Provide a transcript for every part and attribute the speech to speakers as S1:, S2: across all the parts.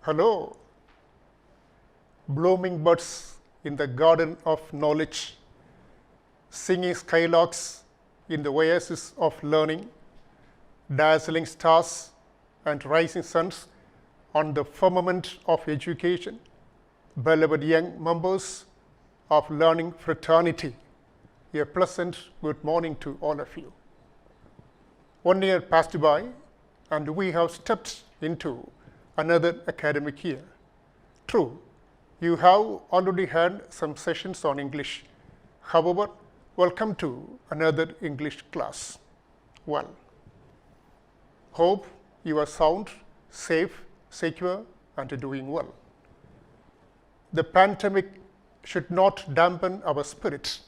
S1: Hello, blooming buds in the garden of knowledge, singing skylarks in the oasis of learning, dazzling stars and rising suns on the firmament of education, beloved young members of learning fraternity, a pleasant good morning to all of you. 1 year passed by and we have stepped into another academic year. True, you have already had some sessions on English. However, welcome to another English class. Well, hope you are sound, safe, secure, and doing well. The pandemic should not dampen our spirit.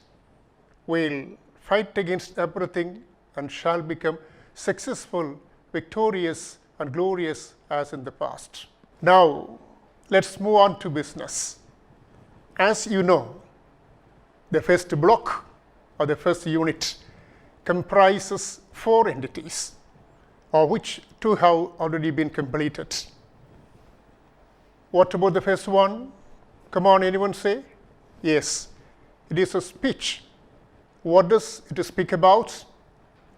S1: We'll fight against everything and shall become successful, victorious, and glorious as in the past. Now, let's move on to business. As you know, the first block or the first unit comprises 4 entities, of which 2 have already been completed. What about the first one? Come on, anyone say? Yes, it is a speech. What does it speak about?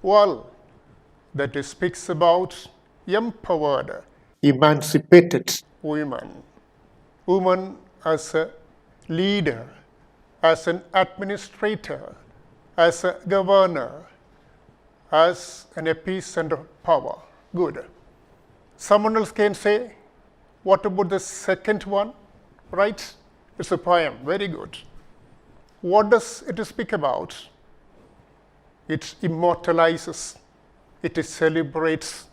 S1: Well, that it speaks about empowered, emancipated women. Women as a leader, as an administrator, as a governor, as an epicenter of power. Good. Someone else can say, what about the second one? Right? It's a poem. Very good. What does it speak about? It immortalizes, it celebrates,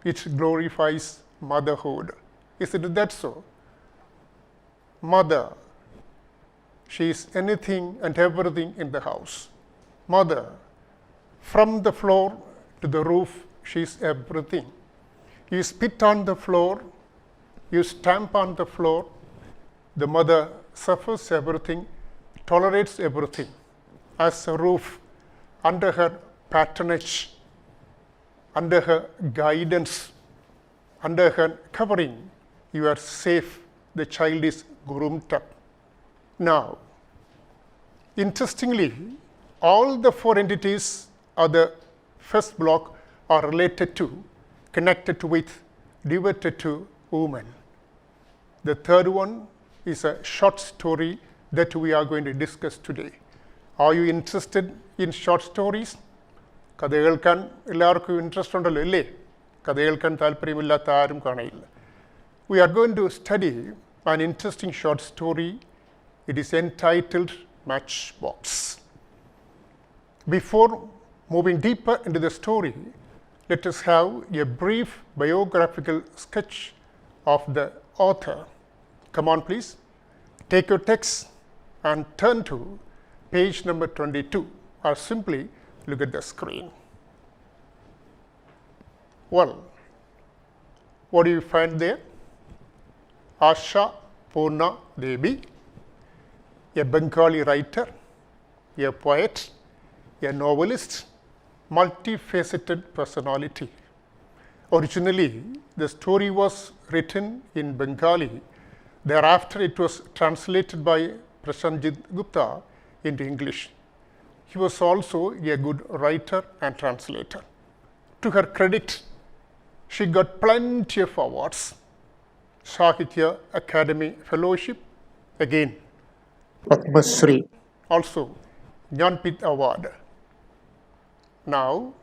S1: it glorifies motherhood. Isn't that so? Mother, she is anything and everything in the house. Mother, from the floor to the roof, she is everything. You spit on the floor, you stamp on the floor, the mother suffers everything, tolerates everything. As a roof, under her patronage, under her guidance, under her covering, you are safe. The child is groomed up. Now, interestingly, all the 4 entities of the first block are related to, connected with, devoted to women. The third one is a short story that we are going to discuss today. Are you interested in short stories? കഥ കേൾക്കാൻ എല്ലാവർക്കും interest ഉണ്ടല്ലോ അല്ലേ? കഥ കേൾക്കാൻ താല്പര്യമില്ലാത്ത ആരും കാണയില്ല. We are going to study an interesting short story. It is entitled Matchbox. Before moving deeper into the story, let us have a brief biographical sketch of the author. Come on, please. Take your text and turn to page number 22, or simply look at the screen. Well, what do you find there? Asha Purna Devi, a Bengali writer, a poet, a novelist, multifaceted personality. Originally, the story was written in Bengali. Thereafter, it was translated by Prasenjit Gupta into English. He was also a good writer and translator. To her credit, she got plenty of awards. Sahitya Academy Fellowship, again
S2: Padmasri.
S1: also Jnanpith Award. Now,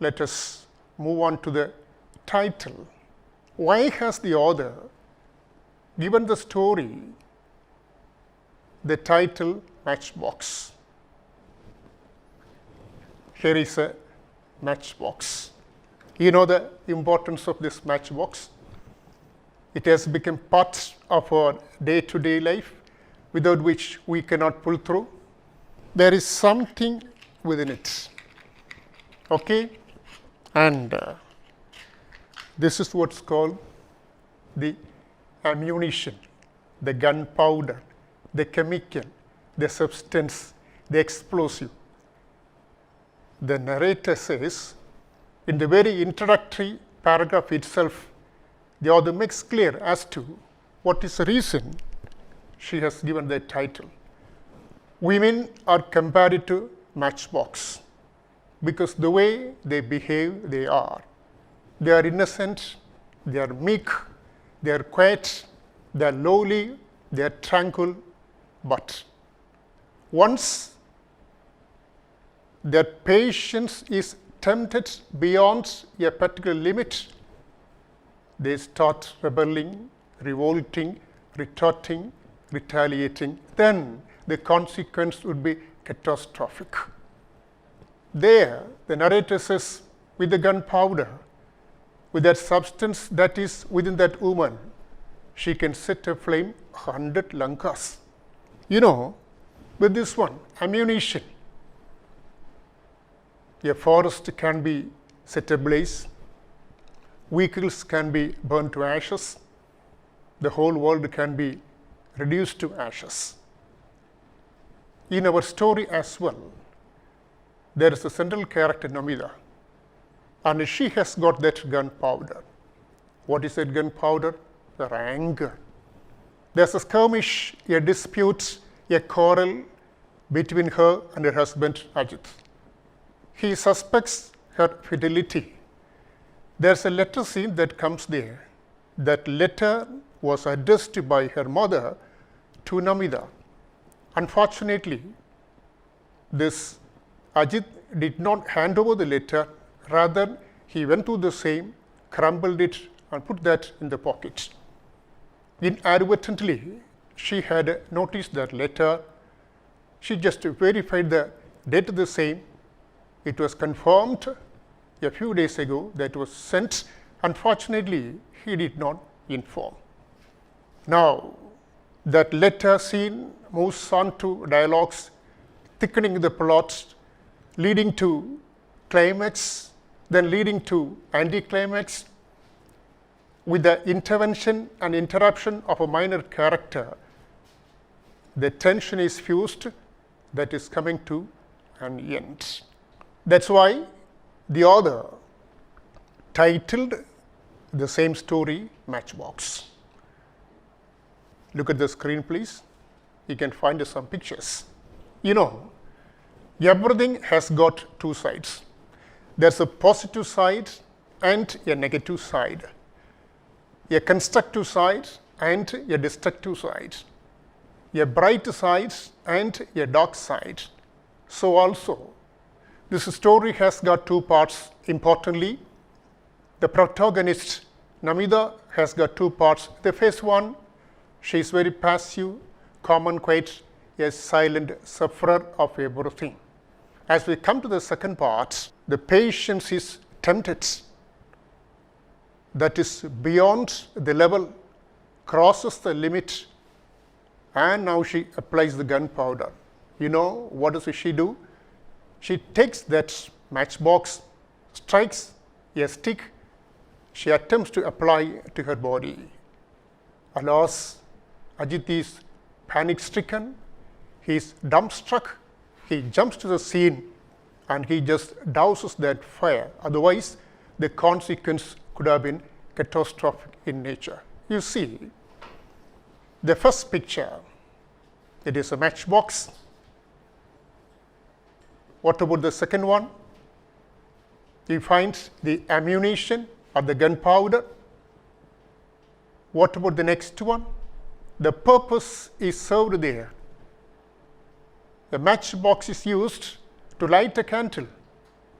S1: let us move on to the title. Why has the author given the story the title Matchbox? Here is a matchbox. You know the importance of this matchbox? It has become part of our day-to-day life, without which we cannot pull through. There is something within it. Okay? And this is what's called the ammunition, the gunpowder, the chemical, the substance, the explosive. The narrator says, in the very introductory paragraph itself, the author makes clear as to what is the reason she has given that title. Women are compared to matchbox because the way they behave, they are. They are innocent, they are meek, they are quiet, they are lowly, they are tranquil, but once their patience is tempted beyond a particular limit, they start rebelling, revolting, retorting, retaliating. Then the consequence would be catastrophic. There, the narrator says, with the gunpowder, with that substance that is within that woman, she can set aflame 100 Lankas. You know, with this one, ammunition, a forest can be set ablaze, vehicles can be burned to ashes, the whole world can be reduced to ashes. In our story as well, there is a central character, Namida, and she has got that gunpowder. What is that gunpowder? Her anger. There's a skirmish, a dispute, a quarrel between her and her husband, Ajit. He suspects her fidelity. There's a letter scene that comes there. That letter was addressed by her mother to Namida. Unfortunately, this Ajit did not hand over the letter. Rather, he went to the same, crumbled it, and put that in the pocket. Inadvertently, she had noticed that letter. She just verified the date of the same. It was confirmed a few days ago that it was sent. Unfortunately, he did not inform. Now, that letter scene moves on to dialogues, thickening the plot, leading to climax, then leading to anticlimax. With the intervention and interruption of a minor character, the tension is fused, that is coming to an end. That's why the author titled the same story Matchbox. Look at the screen, please. You can find some pictures. You know, everything has got two sides. There's a positive side and a negative side, a constructive side and a destructive side, a bright side and a dark side. So also, this story has got two parts. Importantly, the protagonist, Namida, has got two parts. The first one, she is very passive, calm and quiet, a silent sufferer of everything. As we come to the second part, the patience is tempted. That is beyond the level, crosses the limit, and now she applies the gunpowder. You know, what does she do? She takes that matchbox, strikes a stick, she attempts to apply to her body. Alas, Ajit is panic-stricken, he is dumbstruck, he jumps to the scene and he just douses that fire. Otherwise, the consequence could have been catastrophic in nature. You see, the first picture, it is a matchbox. What about the second one? You find the ammunition or the gunpowder. What about the next one? the purpose is served there. A matchbox is used to light a candle,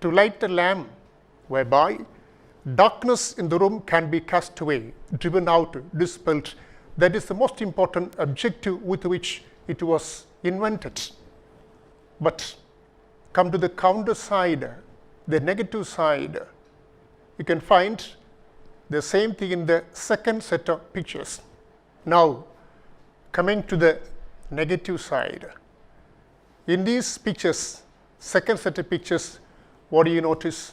S1: to light a lamp, whereby darkness in the room can be cast away, driven out, dispelled. That is the most important objective with which it was invented. But come to the counter side, the negative side, you can find the same thing in the second set of pictures. Now, coming to the negative side. In these pictures, second set of pictures, what do you notice?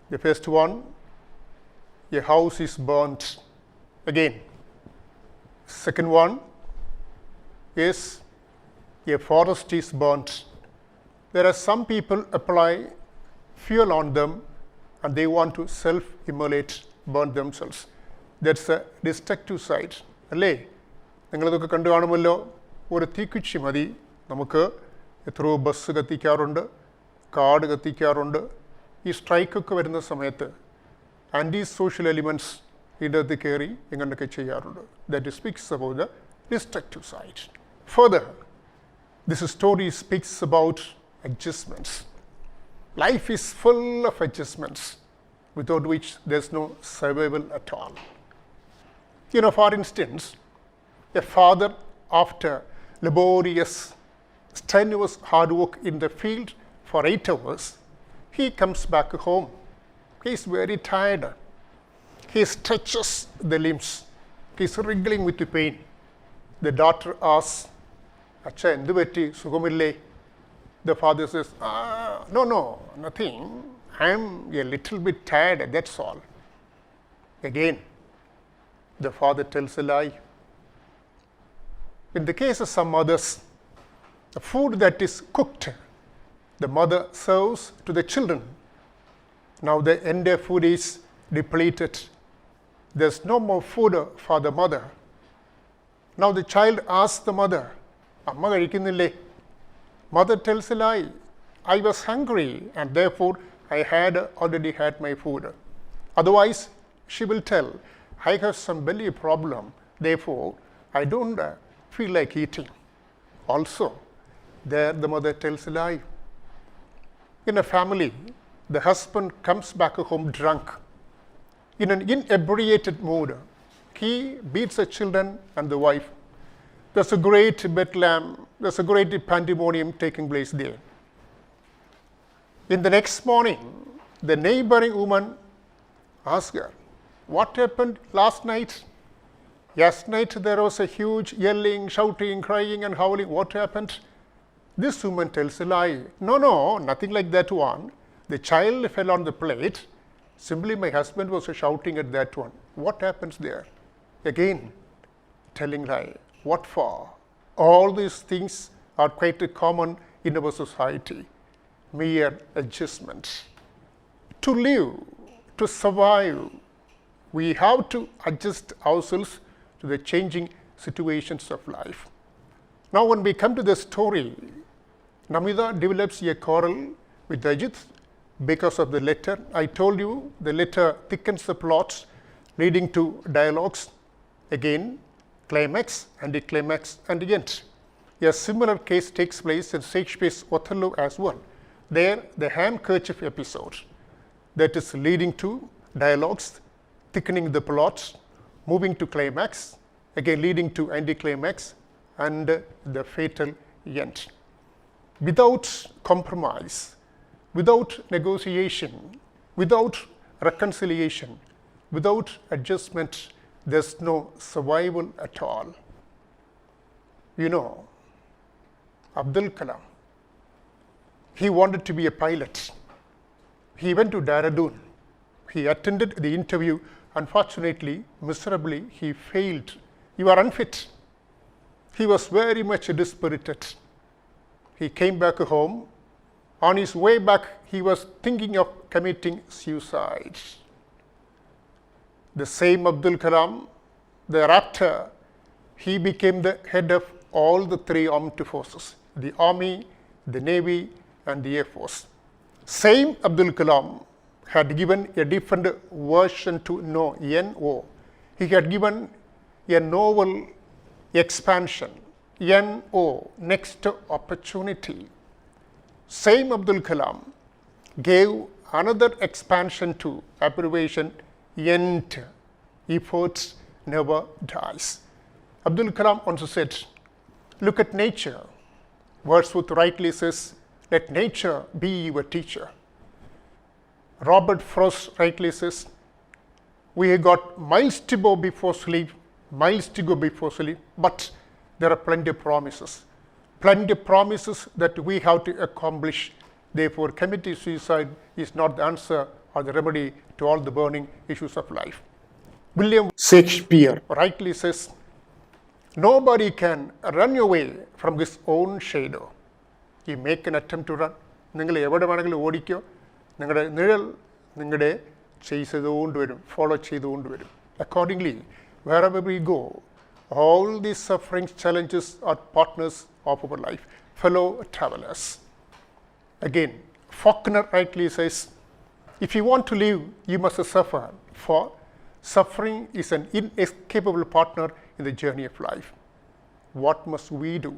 S1: The first one, a house is burnt. Again, second one is a forest is burnt. There are some people apply fuel on them and they want to self-immolate, burn themselves. That's a destructive side. അല്ലേ? നിങ്ങളിതൊക്കെ കണ്ടു കാണുമല്ലോ. ഒരു തീക്കുച്ചി മതി നമുക്ക് എത്രയോ bus കത്തിക്കാറുണ്ട്, കാട് കത്തിക്കാറുണ്ട്. ഈ സ്ട്രൈക്കൊക്കെ വരുന്ന സമയത്ത് ആൻറ്റി സോഷ്യൽ എലിമെൻറ്റ്സ് ഇതിനകത്ത് കയറി ഇങ്ങനെയൊക്കെ ചെയ്യാറുണ്ട്. That speaks about the destructive side. Further, this story speaks about adjustments. Life is full of adjustments without which there's no survival at all. For instance, a father, after laborious, strenuous hard work in the field for 8 hours, he comes back home. He is very tired. He stretches the limbs. He is wriggling with the pain. The daughter asks, "Acha, endu petti, sugamille?" The father says, no, nothing. I am a little bit tired, that's all. Again, the father tells a lie. In the case of some mothers, the food that is cooked, the mother serves to the children. Now the entire food is depleted. There's no more food for the mother. Now the child asks the mother, "Amma kazhikkunnille?" Mother tells a lie. I was hungry and therefore I had already had my food. Otherwise, she will tell, I have some belly problem, therefore I don't feel like eating. Also, there the mother tells a lie. In a family, the husband comes back home drunk. In an inebriated mood, he beats the children and the wife. There's a great bedlam, there's a great pandemonium taking place there. In the next morning, the neighboring woman asks her, "What happened last night? Last night there was a huge yelling, shouting, crying and howling. What happened?" This woman tells a lie. No, nothing like that one. The child fell on the plate. Simply my husband was shouting at that one. What happens there? Again, telling lie. What for? All these things are quite common in our society. Mere adjustments. To live, to survive, we have to adjust ourselves to the changing situations of life. Now when we come to the story, Namita develops a quarrel with Ajit because of the letter. I told you the letter thickens the plots leading to dialogues. Again, climax, anticlimax, and the end. A similar case takes place in Shakespeare's Othello as well. There, the handkerchief episode that is leading to dialogues, thickening the plots, moving to climax, again leading to anticlimax, and the fatal end. Without compromise, without negotiation, without reconciliation, without adjustment, there's no survival at all. Abdul Kalam, he wanted to be a pilot. He went to Dehradun. He attended the interview. Unfortunately, miserably, he failed. You are unfit. He was very much dispirited. He came back home. On his way back, he was thinking of committing suicide. The same Abdul Kalam, thereafter, he became the head of all the 3 armed forces, the Army, the Navy, and the Air Force. Same Abdul Kalam had given a different version to NO. He had given a novel expansion, NO, next opportunity. Same Abdul Kalam gave another expansion to abbreviation ENT, efforts never dies. Abdul Kalam also said, look at nature. Wordsworth rightly says, let nature be your teacher. Robert Frost rightly says, we have got miles to go before sleep, but there are plenty of promises that we have to accomplish. Therefore, committing suicide is not the answer or the remedy to all the burning issues of life. William Shakespeare rightly says, nobody can run away from his own shadow. You make an attempt to run. നിങ്ങൾ എവിടെ വേണമെങ്കിലും ഓടിക്കോ, നിങ്ങളുടെ നിഴൽ നിങ്ങളുടെ chase ചെയ്തുകൊണ്ട് വരും, follow ചെയ്തുകൊണ്ട് വരും. Accordingly, wherever we go, all these sufferings, challenges are partners of our life, fellow travelers. Again, Faulkner rightly says, if you want to live, you must suffer, for suffering is an inescapable partner in the journey of life. What must we do?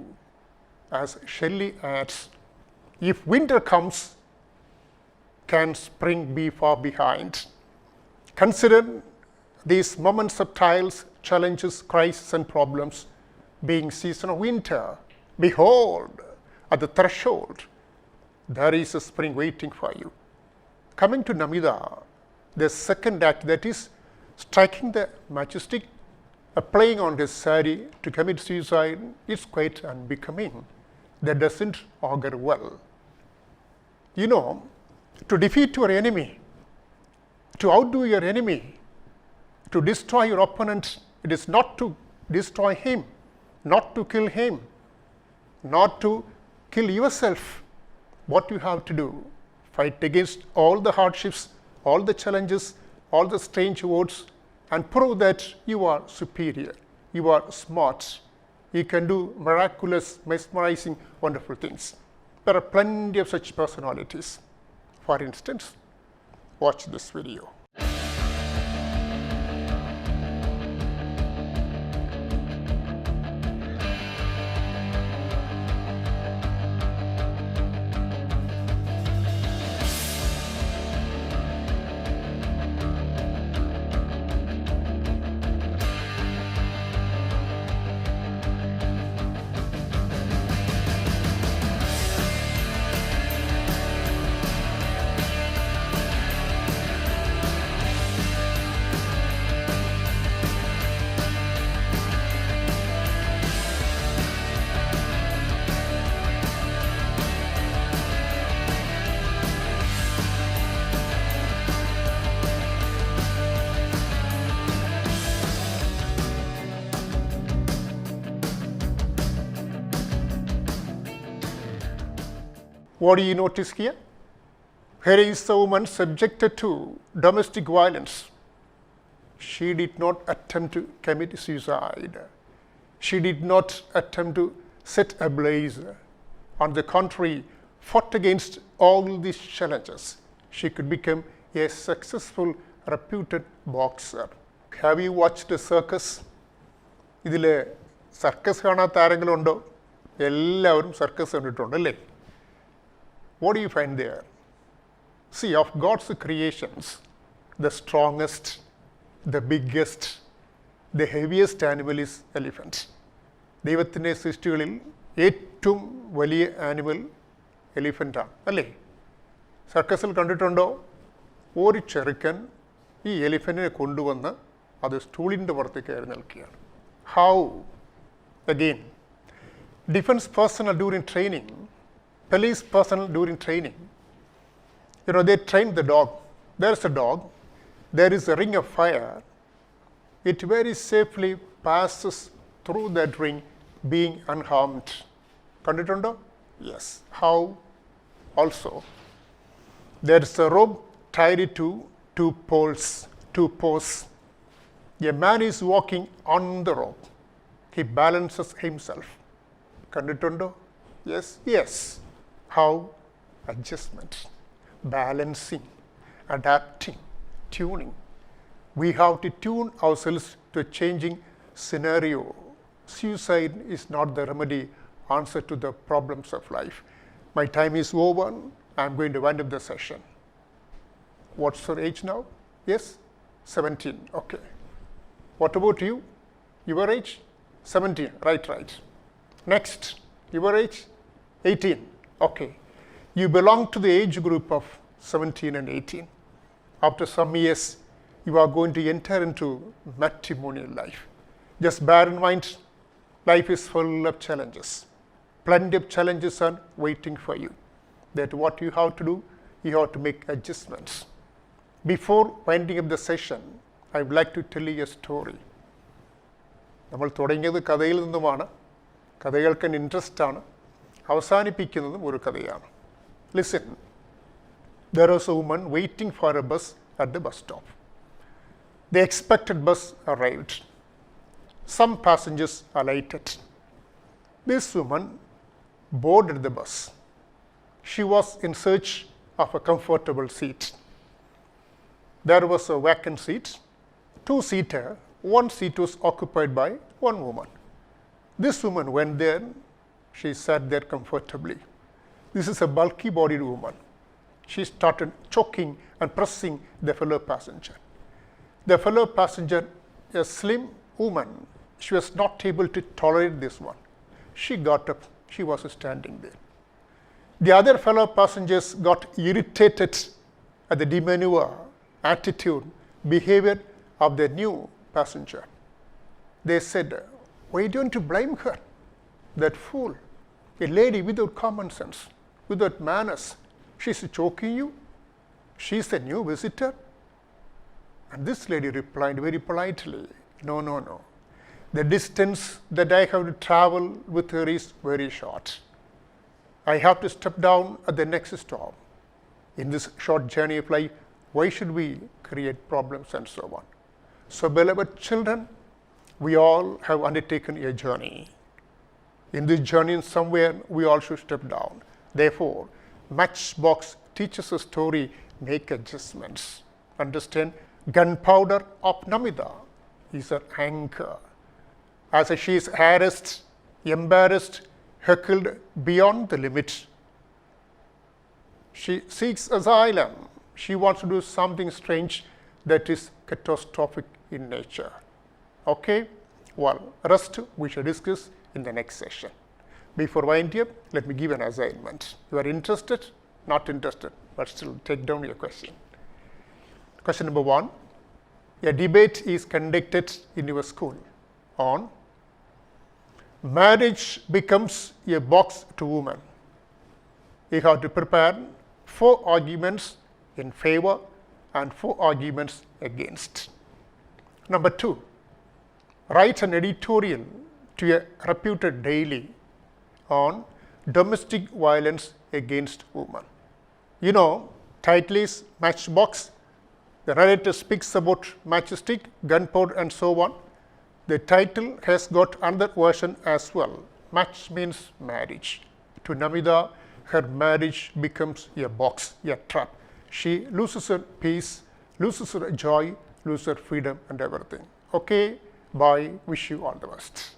S1: As Shelley adds, if winter comes, can spring be far behind? Consider these moments of trials, challenges, crises, and problems being season of winter. Behold, at the threshold, there is a spring waiting for you. Coming to Namida, the second act, that is striking the majestic, applying on his sari to commit suicide, is quite unbecoming. That doesn't augur well. You know, to defeat your enemy, to outdo your enemy, to destroy your opponent, it is not to destroy him, not to kill him, not to kill yourself. What you have to do, fight against all the hardships, all the challenges, all the strange words, and prove that you are superior, you are smart, you can do miraculous, mesmerizing, wonderful things. There are plenty of such personalities. For instance, watch this video. What do you notice here? Here is a woman subjected to domestic violence. She did not attempt to commit suicide. She did not attempt to set ablaze. On the contrary, fought against all these challenges. She could become a successful, reputed boxer. Have you watched a circus? ഇതിലെ circus കാണാത്ത ആരെങ്കിലും ഉണ്ടോ? എല്ലാവരും circus കണ്ടിട്ടുണ്ട് അല്ലേ? What do you find there? See, of God's creations, the strongest, the biggest, the heaviest animal is elephant. ദൈവത്തിൻ്റെ സൃഷ്ടികളിൽ ഏറ്റവും വലിയ ആനിമൽ എലിഫൻ്റാണ് അല്ലേ? സർക്കസിൽ കണ്ടിട്ടുണ്ടോ? ഒരു ചെറുക്കൻ ഈ എലിഫൻറ്റിനെ കൊണ്ടുവന്ന് അത് സ്റ്റൂളിൻ്റെ പുറത്ത് കയറി നിൽക്കുകയാണ്. How? Again, defense personnel during training, police personnel during training, they train the dog. There's a dog, there is a ring of fire. It very safely passes through that ring being unharmed. Kandittundo? Yes. How? Also, there's a rope tied to two posts. A man is walking on the rope. He balances himself. Kandittundo? Yes. Yes. How? Adjustment, balancing, adapting, tuning. We have to tune ourselves to a changing scenario. suicide is not the remedy, answer to the problems of life. My time is over. I'm going to wind up the session. What's your age now? Yes? 17. Okay. What about you? Your age? 17. Right. Next. Your age? 18. Okay. You belong to the age group of 17 and 18. After some years, you are going to enter into matrimonial life. Just bear in mind, life is full of challenges. Plenty of challenges are waiting for you. That what you have to do, you have to make adjustments. Before winding up the session, I would like to tell you a story. നമ്മൾ തുടങ്ങിയത് കഥയിൽ നിന്നുമാണ്. കഥകൾക്ക് interest ആണ്. അവസാനിപ്പിക്കുന്നതും ഒരു കഥയാണ്. Listen. There was a woman waiting for a bus at the bus stop. The expected bus arrived. Some passengers alighted. This woman boarded the bus. She was in search of a comfortable seat. There was a vacant seat, two-seater. One seat was occupied by one woman. This woman went there. She sat there comfortably. This is a bulky-bodied woman. She started choking and pressing the fellow passenger. The fellow passenger, a slim woman, she was not able to tolerate this one. She got up. She was standing there. The other fellow passengers got irritated at the demeanor, attitude, behavior of the new passenger. They said, why don't you blame her? That fool, a lady without common sense, without manners. She's choking you. She's a new visitor. And this lady replied very politely, no. The distance that I have to travel with her is very short. I have to step down at the next stop. In this short journey of life, why should we create problems and so on? So, beloved children, we all have undertaken a journey. In this journey, somewhere, we all should step down. Therefore, Matchbox teaches a story, make adjustments. Understand? Gunpowder of Namida is her anchor. As she is harassed, embarrassed, heckled beyond the limit, she seeks asylum. She wants to do something strange that is catastrophic in nature. Okay? Well, rest we shall discuss in the next session. Before winding up, let me give an assignment. You are interested? Not interested, but still take down your question. Question number 1. A debate is conducted in your school on marriage becomes a box to women. You have to prepare 4 arguments in favor and 4 arguments against. Number 2. Write an editorial to a reputed daily on domestic violence against women. You know, title is Matchbox. The narrator speaks about matchstick, gunpowder, and so on. The title has got another version as well. Match means marriage. To Namida, her marriage becomes a box, a trap. She loses her peace, loses her joy, loses her freedom and everything. Okay? Bye. Wish you all the best.